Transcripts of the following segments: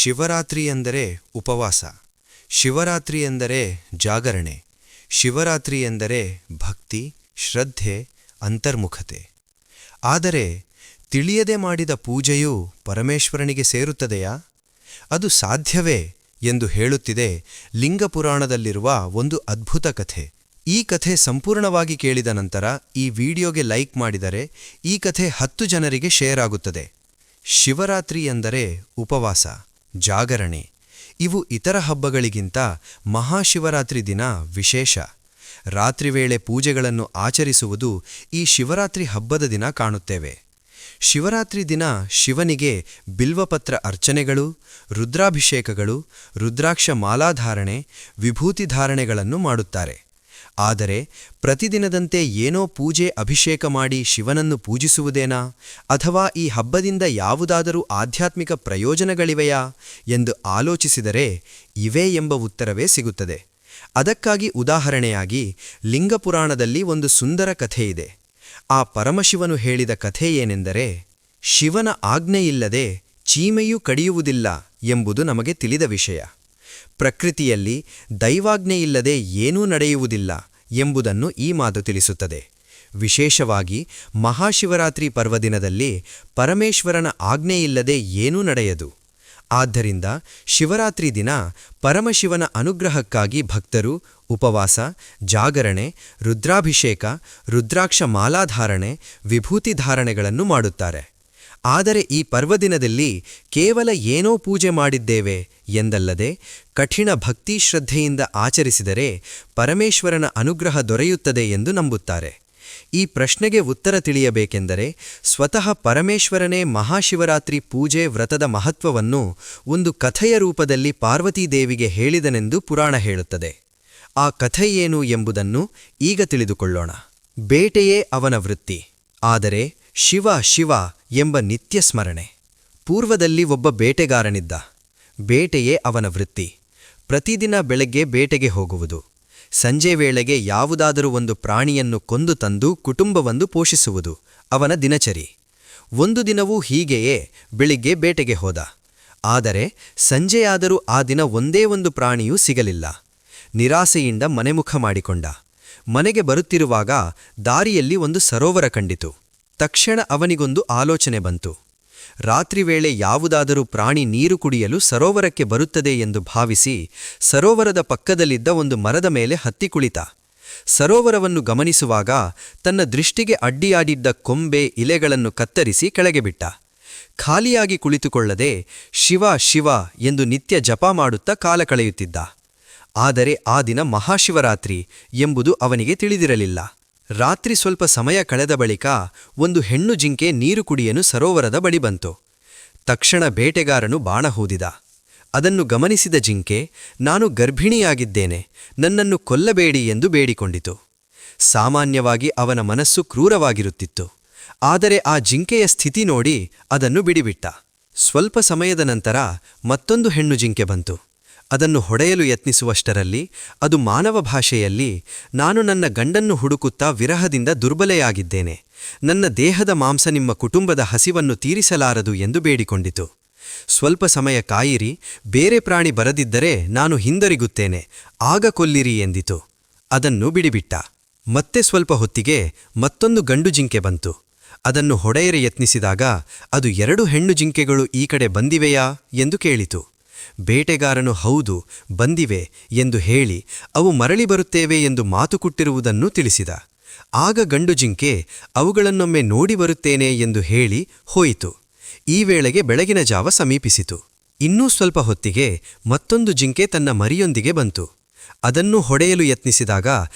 ಶಿವರಾತ್ರಿ ಎಂದರೆ ಉಪವಾಸ, ಶಿವರಾತ್ರಿ ಎಂದರೆ ಜಾಗರಣೆ, ಶಿವರಾತ್ರಿ ಎಂದರೆ ಭಕ್ತಿ, ಶ್ರದ್ಧೆ, ಅಂತರ್ಮುಖತೆ. ಆದರೆ ತಿಳಿಯದೆ ಮಾಡಿದ ಪೂಜೆಯೂ ಪರಮೇಶ್ವರನಿಗೆ ಸೇರುತ್ತದೆಯಾ? ಅದು ಸಾಧ್ಯವೇ ಎಂದು ಹೇಳುತ್ತಿದೆ ಲಿಂಗಪುರಾಣದಲ್ಲಿರುವ ಒಂದು ಅದ್ಭುತ ಕಥೆ. ಈ ಕಥೆ ಸಂಪೂರ್ಣವಾಗಿ ಕೇಳಿದ ನಂತರ ಈ ವಿಡಿಯೋಗೆ ಲೈಕ್ ಮಾಡಿದರೆ ಈ ಕಥೆ 10 ಜನರಿಗೆ ಶೇರ್ ಆಗುತ್ತದೆ. ಶಿವರಾತ್ರಿ ಎಂದರೆ ಉಪವಾಸ, ಜಾಗರಣೆ. ಇವು ಇತರ ಹಬ್ಬಗಳಿಗಿಂತ ಮಹಾಶಿವರಾತ್ರಿ ದಿನ ವಿಶೇಷ. ರಾತ್ರಿ ವೇಳೆ ಪೂಜೆಗಳನ್ನು ಆಚರಿಸುವುದು ಈ ಶಿವರಾತ್ರಿ ಹಬ್ಬದ ದಿನ ಕಾಣುತ್ತೇವೆ. ಶಿವರಾತ್ರಿ ದಿನ ಶಿವನಿಗೆ ಬಿಲ್ವಪತ್ರ ಅರ್ಚನೆಗಳು, ರುದ್ರಾಭಿಷೇಕಗಳು, ರುದ್ರಾಕ್ಷ ಮಾಲಾಧಾರಣೆ, ವಿಭೂತಿ ಧಾರಣೆಗಳನ್ನು ಮಾಡುತ್ತಾರೆ. ಆದರೆ ಪ್ರತಿದಿನದಂತೆ ಏನೋ ಪೂಜೆ ಅಭಿಷೇಕ ಮಾಡಿ ಶಿವನನ್ನು ಪೂಜಿಸುವುದೇನಾ, ಅಥವಾ ಈ ಹಬ್ಬದಿಂದ ಯಾವುದಾದರೂ ಆಧ್ಯಾತ್ಮಿಕ ಪ್ರಯೋಜನಗಳಿವೆಯಾ ಎಂದು ಆಲೋಚಿಸಿದರೆ ಇವೆ ಎಂಬ ಉತ್ತರವೇ ಸಿಗುತ್ತದೆ. ಅದಕ್ಕಾಗಿ ಉದಾಹರಣೆಯಾಗಿ ಲಿಂಗಪುರಾಣದಲ್ಲಿ ಒಂದು ಸುಂದರ ಕಥೆಯಿದೆ. ಆ ಪರಮಶಿವನು ಹೇಳಿದ ಕಥೆ ಏನೆಂದರೆ, ಶಿವನ ಆಜ್ಞೆಯಿಲ್ಲದೆ ಚೀಮೆಯೂ ಕಡಿಯುವುದಿಲ್ಲ ಎಂಬುದು ನಮಗೆ ತಿಳಿದ ವಿಷಯ. ಪ್ರಕೃತಿಯಲ್ಲಿ ದೈವಾಜ್ಞೆಯಿಲ್ಲದೆ ಏನೂ ನಡೆಯುವುದಿಲ್ಲ ಎಂಬುದನ್ನು ಈ ಮಾತು ತಿಳಿಸುತ್ತದೆ. ವಿಶೇಷವಾಗಿ ಮಹಾಶಿವರಾತ್ರಿ ಪರ್ವದಿನದಲ್ಲಿ ಪರಮೇಶ್ವರನ ಆಜ್ಞೆಯಿಲ್ಲದೆ ಏನೂ ನಡೆಯದು. ಆದ್ದರಿಂದ ಶಿವರಾತ್ರಿ ದಿನ ಪರಮಶಿವನ ಅನುಗ್ರಹಕ್ಕಾಗಿ ಭಕ್ತರು ಉಪವಾಸ, ಜಾಗರಣೆ, ರುದ್ರಾಭಿಷೇಕ, ರುದ್ರಾಕ್ಷ ಮಾಲಾಧಾರಣೆ, ವಿಭೂತಿ ಧಾರಣೆಗಳನ್ನು ಮಾಡುತ್ತಾರೆ. ಆದರೆ ಈ ಪರ್ವದಿನದಲ್ಲಿ ಕೇವಲ ಏನೋ ಪೂಜೆ ಮಾಡಿದ್ದೇವೆ ಎಂದಲ್ಲದೆ ಕಠಿಣ ಭಕ್ತಿ ಶ್ರದ್ಧೆಯಿಂದ ಆಚರಿಸಿದರೆ ಪರಮೇಶ್ವರನ ಅನುಗ್ರಹ ದೊರೆಯುತ್ತದೆ ಎಂದು ನಂಬುತ್ತಾರೆ. ಈ ಪ್ರಶ್ನೆಗೆ ಉತ್ತರ ತಿಳಿಯಬೇಕೆಂದರೆ ಸ್ವತಃ ಪರಮೇಶ್ವರನೇ ಮಹಾಶಿವರಾತ್ರಿ ಪೂಜೆ ವ್ರತದ ಮಹತ್ವವನ್ನು ಒಂದು ಕಥೆಯ ರೂಪದಲ್ಲಿ ಪಾರ್ವತೀದೇವಿಗೆ ಹೇಳಿದನೆಂದು ಪುರಾಣ ಹೇಳುತ್ತದೆ. ಆ ಕಥೆಯೇನು ಎಂಬುದನ್ನು ಈಗ ತಿಳಿದುಕೊಳ್ಳೋಣ. ಬೇಟೆಯೇ ಅವನ ವೃತ್ತಿ, ಆದರೆ ಶಿವ ಶಿವ ಎಂಬ ನಿತ್ಯ ಸ್ಮರಣೆ. ಪೂರ್ವದಲ್ಲಿ ಒಬ್ಬ ಬೇಟೆಗಾರನಿದ್ದ. ಬೇಟೆಯೇ ಅವನ ವೃತ್ತಿ. ಪ್ರತಿದಿನ ಬೆಳಗ್ಗೆ ಬೇಟೆಗೆ ಹೋಗುವುದು, ಸಂಜೆ ವೇಳೆಗೆ ಯಾವುದಾದರೂ ಒಂದು ಪ್ರಾಣಿಯನ್ನು ಕೊಂದು ತಂದು ಕುಟುಂಬವನ್ನು ಪೋಷಿಸುವುದು ಅವನ ದಿನಚರಿ. ಒಂದು ದಿನವೂ ಹೀಗೆಯೇ ಬೆಳಿಗ್ಗೆ ಬೇಟೆಗೆ ಹೋದ. ಆದರೆ ಸಂಜೆಯಾದರೂ ಆ ದಿನ ಒಂದೇ ಒಂದು ಪ್ರಾಣಿಯೂ ಸಿಗಲಿಲ್ಲ. ನಿರಾಸೆಯಿಂದ ಮನೆಮುಖ ಮಾಡಿಕೊಂಡ. ಮನೆಗೆ ಬರುತ್ತಿರುವಾಗ ದಾರಿಯಲ್ಲಿ ಒಂದು ಸರೋವರ ಕಂಡಿತು. ತಕ್ಷಣ ಅವನಿಗೊಂದು ಆಲೋಚನೆ ಬಂತು. ರಾತ್ರಿ ವೇಳೆ ಯಾವುದಾದರೂ ಪ್ರಾಣಿ ನೀರು ಕುಡಿಯಲು ಸರೋವರಕ್ಕೆ ಬರುತ್ತದೆ ಎಂದು ಭಾವಿಸಿ ಸರೋವರದ ಪಕ್ಕದಲ್ಲಿದ್ದ ಒಂದು ಮರದ ಮೇಲೆ ಹತ್ತಿ ಕುಳಿತ. ಸರೋವರವನ್ನು ಗಮನಿಸುವಾಗ ತನ್ನ ದೃಷ್ಟಿಗೆ ಅಡ್ಡಿಯಾಡಿದ್ದ ಕೊಂಬೆ ಇಲೆಗಳನ್ನು ಕತ್ತರಿಸಿ ಕೆಳಗೆ ಬಿಟ್ಟ. ಖಾಲಿಯಾಗಿ ಕುಳಿತುಕೊಳ್ಳದೆ ಶಿವ ಶಿವ ಎಂದು ನಿತ್ಯ ಜಪ ಮಾಡುತ್ತಾ ಕಾಲ ಕಳೆಯುತ್ತಿದ್ದ. ಆದರೆ ಆ ದಿನ ಮಹಾಶಿವರಾತ್ರಿ ಎಂಬುದು ಅವನಿಗೆ ತಿಳಿದಿರಲಿಲ್ಲ. ರಾತ್ರಿ ಸ್ವಲ್ಪ ಸಮಯ ಕಳೆದ ಬಳಿಕ ಒಂದು ಹೆಣ್ಣು ಜಿಂಕೆ ನೀರು ಕುಡಿಯಲು ಸರೋವರದ ಬಳಿ ಬಂತು. ತಕ್ಷಣ ಬೇಟೆಗಾರನು ಬಾಣ ಹೂದಿದ. ಅದನ್ನು ಗಮನಿಸಿದ ಜಿಂಕೆ, ನಾನು ಗರ್ಭಿಣಿಯಾಗಿದ್ದೇನೆ, ನನ್ನನ್ನು ಕೊಲ್ಲಬೇಡಿ ಎಂದು ಬೇಡಿಕೊಂಡಿತು. ಸಾಮಾನ್ಯವಾಗಿ ಅವನ ಮನಸ್ಸು ಕ್ರೂರವಾಗಿರುತ್ತಿತ್ತು. ಆದರೆ ಆ ಜಿಂಕೆಯ ಸ್ಥಿತಿ ನೋಡಿ ಅದನ್ನು ಬಿಡಿಬಿಟ್ಟ. ಸ್ವಲ್ಪ ಸಮಯದ ನಂತರ ಮತ್ತೊಂದು ಹೆಣ್ಣು ಜಿಂಕೆ ಬಂತು. ಅದನ್ನು ಹೊಡೆಯಲು ಯತ್ನಿಸುವಷ್ಟರಲ್ಲಿ ಅದು ಮಾನವ ಭಾಷೆಯಲ್ಲಿ, ನಾನು ನನ್ನ ಗಂಡನ್ನು ಹುಡುಕುತ್ತಾ ವಿರಹದಿಂದ ದುರ್ಬಲೆಯಾಗಿದ್ದೇನೆ, ನನ್ನ ದೇಹದ ಮಾಂಸ ನಿಮ್ಮ ಕುಟುಂಬದ ಹಸಿವನ್ನು ತೀರಿಸಲಾರದು ಎಂದು ಬೇಡಿಕೊಂಡಿತು. ಸ್ವಲ್ಪ ಸಮಯ ಕಾಯಿರಿ, ಬೇರೆ ಪ್ರಾಣಿ ಬರದಿದ್ದರೆ ನಾನು ಹಿಂದರಿಗುತ್ತೇನೆ, ಆಗ ಕೊಲ್ಲಿರಿ ಎಂದಿತು. ಅದನ್ನು ಬಿಡಿಬಿಟ್ಟ. ಮತ್ತೆ ಸ್ವಲ್ಪ ಹೊತ್ತಿಗೆ ಮತ್ತೊಂದು ಗಂಡು ಜಿಂಕೆ ಬಂತು. ಅದನ್ನು ಹೊಡೆಯಲು ಯತ್ನಿಸಿದಾಗ ಅದು 2 ಹೆಣ್ಣು ಜಿಂಕೆಗಳು ಈ ಕಡೆ ಬಂದಿವೆಯಾ ಎಂದು ಕೇಳಿತು. ಬೇಟೆಗಾರನು ಹೌದು ಬಂದಿವೆ ಎಂದು ಹೇಳಿ ಅವು ಮರಳಿ ಬರುತ್ತೇವೆ ಎಂದು ಮಾತು ಕೊಟ್ಟಿರುವುದನ್ನು ತಿಳಿಸಿದ. ಆಗ ಗಂಡು ಜಿಂಕೆ ಅವುಗಳನ್ನೊಮ್ಮೆ ನೋಡಿ ಬರುತ್ತೇನೆ ಎಂದು ಹೇಳಿ ಹೋಯಿತು. ಈ ವೇಳೆಗೆ ಬೆಳಗಿನ ಜಾವ ಸಮೀಪಿಸಿತು. ಇನ್ನೂ ಸ್ವಲ್ಪ ಹೊತ್ತಿಗೆ ಮತ್ತೊಂದು ಜಿಂಕೆ ತನ್ನ ಮರಿಯೊಂದಿಗೆ ಬಂತು. ಅದನ್ನು ಹೊಡೆಯಲು ಯತ್ನಿಸಿದಾಗ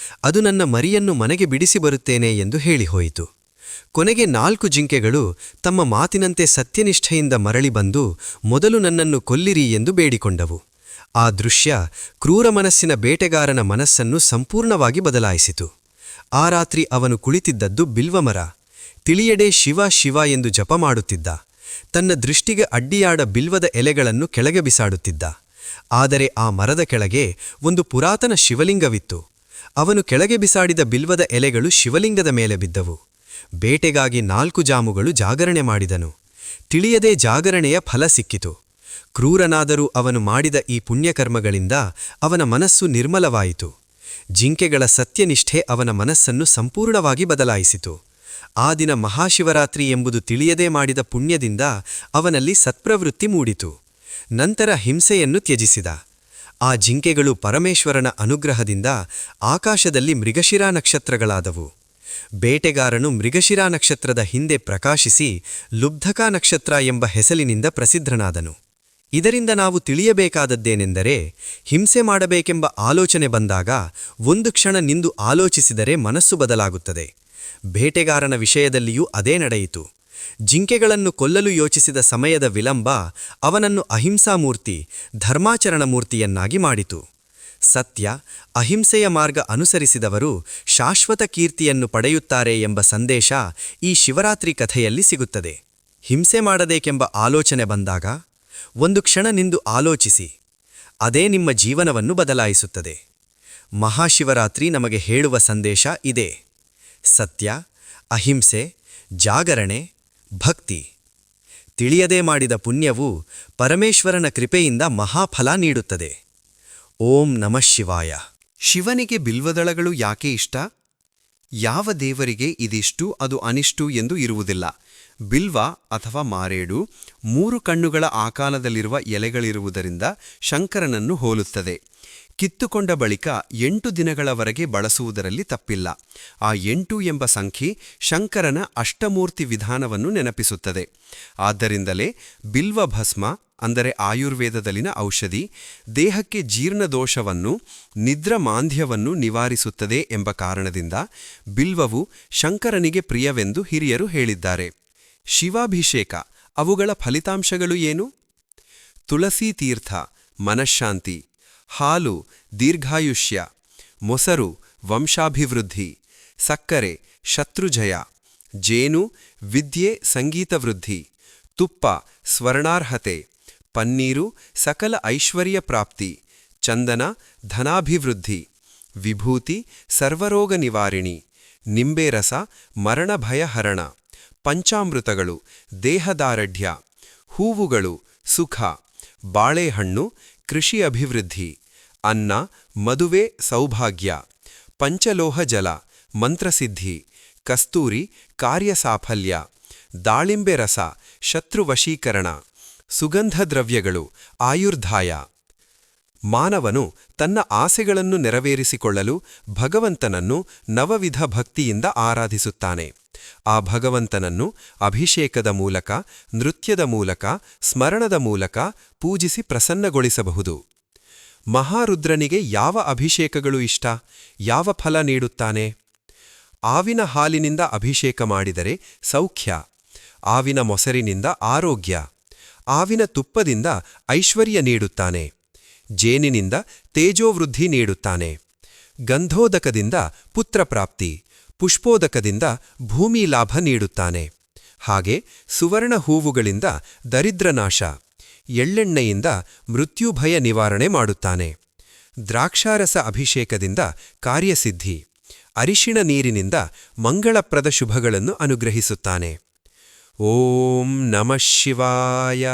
ಅದು ನನ್ನ ಮರಿಯನ್ನು ಮನೆಗೆ ಬಿಡಿಸಿ ಬರುತ್ತೇನೆ ಎಂದು ಹೇಳಿ ಹೋಯಿತು. ಕೊನೆಗೆ 4 ಜಿಂಕೆಗಳು ತಮ್ಮ ಮಾತಿನಂತೆ ಸತ್ಯನಿಷ್ಠೆಯಿಂದ ಮರಳಿ ಬಂದು ಮೊದಲು ನನ್ನನ್ನು ಕೊಲ್ಲಿರಿ ಎಂದು ಬೇಡಿಕೊಂಡವು. ಆ ದೃಶ್ಯ ಕ್ರೂರ ಮನಸ್ಸಿನ ಬೇಟೆಗಾರನ ಮನಸ್ಸನ್ನು ಸಂಪೂರ್ಣವಾಗಿ ಬದಲಾಯಿಸಿತು. ಆ ರಾತ್ರಿ ಅವನು ಕುಳಿತಿದ್ದದ್ದು ಬಿಲ್ವಮರ. ತಿಳಿಯಡೆ ಶಿವ ಶಿವ ಎಂದು ಜಪ ಮಾಡುತ್ತಿದ್ದ. ತನ್ನ ದೃಷ್ಟಿಗೆ ಅಡ್ಡಿಯಾಡ ಬಿಲ್ವದ ಎಲೆಗಳನ್ನು ಕೆಳಗೆ ಬಿಸಾಡುತ್ತಿದ್ದ. ಆದರೆ ಆ ಮರದ ಕೆಳಗೆ ಒಂದು ಪುರಾತನ ಶಿವಲಿಂಗವಿತ್ತು. ಅವನು ಕೆಳಗೆ ಬಿಸಾಡಿದ ಬಿಲ್ವದ ಎಲೆಗಳು ಶಿವಲಿಂಗದ ಮೇಲೆ ಬಿದ್ದವು. ಬೇಟೆಗಾಗಿ 4 ಜಾಮುಗಳು ಜಾಗರಣೆ ಮಾಡಿದನು. ತಿಳಿಯದೆ ಜಾಗರಣೆಯ ಫಲ ಸಿಕ್ಕಿತು. ಕ್ರೂರನಾದರೂ ಅವನು ಮಾಡಿದ ಈ ಪುಣ್ಯಕರ್ಮಗಳಿಂದ ಅವನ ಮನಸ್ಸು ನಿರ್ಮಲವಾಯಿತು. ಜಿಂಕೆಗಳ ಸತ್ಯನಿಷ್ಠೆ ಅವನ ಮನಸ್ಸನ್ನು ಸಂಪೂರ್ಣವಾಗಿ ಬದಲಾಯಿಸಿತು. ಆ ದಿನ ಮಹಾಶಿವರಾತ್ರಿ ಎಂಬುದು ತಿಳಿಯದೇ ಮಾಡಿದ ಪುಣ್ಯದಿಂದ ಅವನಲ್ಲಿ ಸತ್ಪ್ರವೃತ್ತಿ ಮೂಡಿತು. ನಂತರ ಹಿಂಸೆಯನ್ನು ತ್ಯಜಿಸಿದ. ಆ ಜಿಂಕೆಗಳು ಪರಮೇಶ್ವರನ ಅನುಗ್ರಹದಿಂದ ಆಕಾಶದಲ್ಲಿ ಮೃಗಶಿರಾ ನಕ್ಷತ್ರಗಳಾದವು. ಬೇಟೆಗಾರನು ಮೃಗಶಿರಾ ನಕ್ಷತ್ರದ ಹಿಂದೆ ಪ್ರಕಾಶಿಸಿ ಲುಬ್ಧಕಾ ನಕ್ಷತ್ರ ಎಂಬ ಹೆಸರಿನಿಂದ ಪ್ರಸಿದ್ಧನಾದನು. ಇದರಿಂದ ನಾವು ತಿಳಿಯಬೇಕಾದದ್ದೇನೆಂದರೆ, ಹಿಂಸೆ ಮಾಡಬೇಕೆಂಬ ಆಲೋಚನೆ ಬಂದಾಗ ಒಂದು ಕ್ಷಣ ನಿಂದು ಆಲೋಚಿಸಿದರೆ ಮನಸ್ಸು ಬದಲಾಗುತ್ತದೆ. ಬೇಟೆಗಾರನ ವಿಷಯದಲ್ಲಿಯೂ ಅದೇ ನಡೆಯಿತು. ಜಿಂಕೆಗಳನ್ನು ಕೊಲ್ಲಲು ಯೋಚಿಸಿದ ಸಮಯದ ವಿಳಂಬ ಅವನನ್ನು ಅಹಿಂಸಾಮೂರ್ತಿ, ಧರ್ಮಾಚರಣ ಮೂರ್ತಿಯನ್ನಾಗಿ ಮಾಡಿತು. ಸತ್ಯ, ಅಹಿಂಸೆಯ ಮಾರ್ಗ ಅನುಸರಿಸಿದವರು ಶಾಶ್ವತ ಕೀರ್ತಿಯನ್ನು ಪಡೆಯುತ್ತಾರೆ ಎಂಬ ಸಂದೇಶ ಈ ಶಿವರಾತ್ರಿ ಕಥೆಯಲ್ಲಿ ಸಿಗುತ್ತದೆ. ಹಿಂಸೆ ಮಾಡಬೇಕೆಂಬ ಆಲೋಚನೆ ಬಂದಾಗ ಒಂದು ಕ್ಷಣ ನಿಂದು ಆಲೋಚಿಸಿ, ಅದೇ ನಿಮ್ಮ ಜೀವನವನ್ನು ಬದಲಾಯಿಸುತ್ತದೆ. ಮಹಾಶಿವರಾತ್ರಿ ನಮಗೆ ಹೇಳುವ ಸಂದೇಶ ಇದೇ: ಸತ್ಯ, ಅಹಿಂಸೆ, ಜಾಗರಣೆ, ಭಕ್ತಿ. ತಿಳಿಯದೇ ಮಾಡಿದ ಪುಣ್ಯವು ಪರಮೇಶ್ವರನ ಕೃಪೆಯಿಂದ ಮಹಾಫಲ ನೀಡುತ್ತದೆ. ಓಂ ನಮಃ ಶಿವಾಯ. ಶಿವನಿಗೆ ಬಿಲ್ವದಳಗಳು ಯಾಕೆ ಇಷ್ಟ? ಯಾವ ದೇವರಿಗೆ ಇದಿಷ್ಟು ಅದು ಅನಿಷ್ಟು ಎಂದು ಇರುವುದಿಲ್ಲ. ಬಿಲ್ವ ಅಥವಾ ಮಾರೇಡು 3 ಕಣ್ಣುಗಳ ಆಕಾರದಲ್ಲಿರುವ ಎಲೆಗಳಿರುವುದರಿಂದ ಶಂಕರನನ್ನು ಹೋಲುತ್ತದೆ. ಕಿತ್ತುಕೊಂಡ ಬಳಿಕ 8 ದಿನಗಳವರೆಗೆ ಬಳಸುವುದರಲ್ಲಿ ತಪ್ಪಿಲ್ಲ. ಆ 8 ಎಂಬ ಸಂಖ್ಯೆ ಶಂಕರನ ಅಷ್ಟಮೂರ್ತಿ ವಿಧಾನವನ್ನು ನೆನಪಿಸುತ್ತದೆ. ಆದ್ದರಿಂದಲೇ ಬಿಲ್ವ ಭಸ್ಮ, ಅಂದರೆ ಆಯುರ್ವೇದದಲ್ಲಿನ ಔಷಧಿ, ದೇಹಕ್ಕೆ ಜೀರ್ಣದೋಷವನ್ನು, ನಿದ್ರಾಮಾಂದ್ಯವನ್ನು ನಿವಾರಿಸುತ್ತದೆ ಎಂಬ ಕಾರಣದಿಂದ ಬಿಲ್ವವು ಶಂಕರನಿಗೆ ಪ್ರಿಯವೆಂದು ಹಿರಿಯರು ಹೇಳಿದ್ದಾರೆ. ಶಿವಾಭಿಷೇಕ, ಅವುಗಳ ಫಲಿತಾಂಶಗಳು ಏನು? ತುಳಸಿ ತೀರ್ಥ, ಮನಃಶಾಂತಿ; ಹಾಲು, ದೀರ್ಘಾಯುಷ್ಯ; ಮೊಸರು, ವಂಶಾಭಿವೃದ್ಧಿ; ಸಕ್ಕರೆ, ಶತ್ರುಜಯ; ಜೇನು, ವಿದ್ಯೆ, ಸಂಗೀತ ವೃದ್ಧಿ; ತುಪ್ಪ, ಸ್ವರ್ಣಾರ್ಹತೆ; ಪನ್ನೀರು, ಸಕಲ ಐಶ್ವರ್ಯ ಪ್ರಾಪ್ತಿ; ಚಂದನ, ಧನಾಭಿವೃದ್ಧಿ; ವಿಭೂತಿ, ಸರ್ವರೋಗ ನಿವಾರಿಣಿ; ನಿಂಬೆ ರಸ, ಮರಣಭಯಹರಣ; ಪಂಚಾಮೃತಗಳು, ದೇಹದಾರಢ್ಯ; ಹೂವುಗಳು, ಸುಖ; ಬಾಳೆಹಣ್ಣು, ಕೃಷಿ ಅಭಿವೃದ್ಧಿ; ಅನ್ನ, ಮದುವೆ, ಸೌಭಾಗ್ಯ; ಪಂಚಲೋಹ ಜಲ, ಮಂತ್ರಸಿದ್ಧಿ; ಕಸ್ತೂರಿ, ಕಾರ್ಯಸಾಫಲ್ಯ; ದಾಳಿಂಬೆ ರಸ, ಶತ್ರುವಶೀಕರಣ; ಸುಗಂಧ ದ್ರವ್ಯಗಳು, ಆಯುರ್ಧಾಯ. ಮಾನವನು ತನ್ನ ಆಸೆಗಳನ್ನು ನೆರವೇರಿಸಿಕೊಳ್ಳಲು ಭಗವಂತನನ್ನು ನವವಿಧ ಭಕ್ತಿಯಿಂದ ಆರಾಧಿಸುತ್ತಾನೆ. ಆ ಭಗವಂತನನ್ನು ಅಭಿಷೇಕದ ಮೂಲಕ, ನೃತ್ಯದ ಮೂಲಕ, ಸ್ಮರಣದ ಮೂಲಕ ಪೂಜಿಸಿ ಪ್ರಸನ್ನಗೊಳಿಸಬಹುದು. ಮಹಾರುದ್ರನಿಗೆ ಯಾವ ಅಭಿಷೇಕಗಳು ಇಷ್ಟ? ಯಾವ ಫಲ ನೀಡುತ್ತಾನೆ? ಆವಿನ ಹಾಲಿನಿಂದ ಅಭಿಷೇಕ ಮಾಡಿದರೆ ಸೌಖ್ಯ; ಆವಿನ ಮೊಸರಿನಿಂದ ಆರೋಗ್ಯ; ಆವಿನ ತುಪ್ಪದಿಂದ ಐಶ್ವರ್ಯ ನೀಡುತ್ತಾನೆ; ಜೇನಿನಿಂದ ತೇಜೋವೃದ್ಧಿ ನೀಡುತ್ತಾನೆ; ಗಂಧೋದಕದಿಂದ ಪುತ್ರಪ್ರಾಪ್ತಿ; ಪುಷ್ಪೋದಕದಿಂದ ಭೂಮಿ ಲಾಭ ನೀಡುತ್ತಾನೆ. ಹಾಗೆ ಸುವರ್ಣ ಹೂವುಗಳಿಂದ ದರಿದ್ರನಾಶ; ಎಳ್ಳೆಣ್ಣೆಯಿಂದ ಮೃತ್ಯುಭಯ ನಿವಾರಣೆ ಮಾಡುತ್ತಾನೆ; ದ್ರಾಕ್ಷಾರಸ ಅಭಿಷೇಕದಿಂದ ಕಾರ್ಯಸಿದ್ಧಿ; ಅರಿಶಿಣ ನೀರಿನಿಂದ ಮಂಗಳಪ್ರದ ಶುಭಗಳನ್ನು ಅನುಗ್ರಹಿಸುತ್ತಾನೆ. ಓಂ ನಮಃ ಶಿವಾಯ.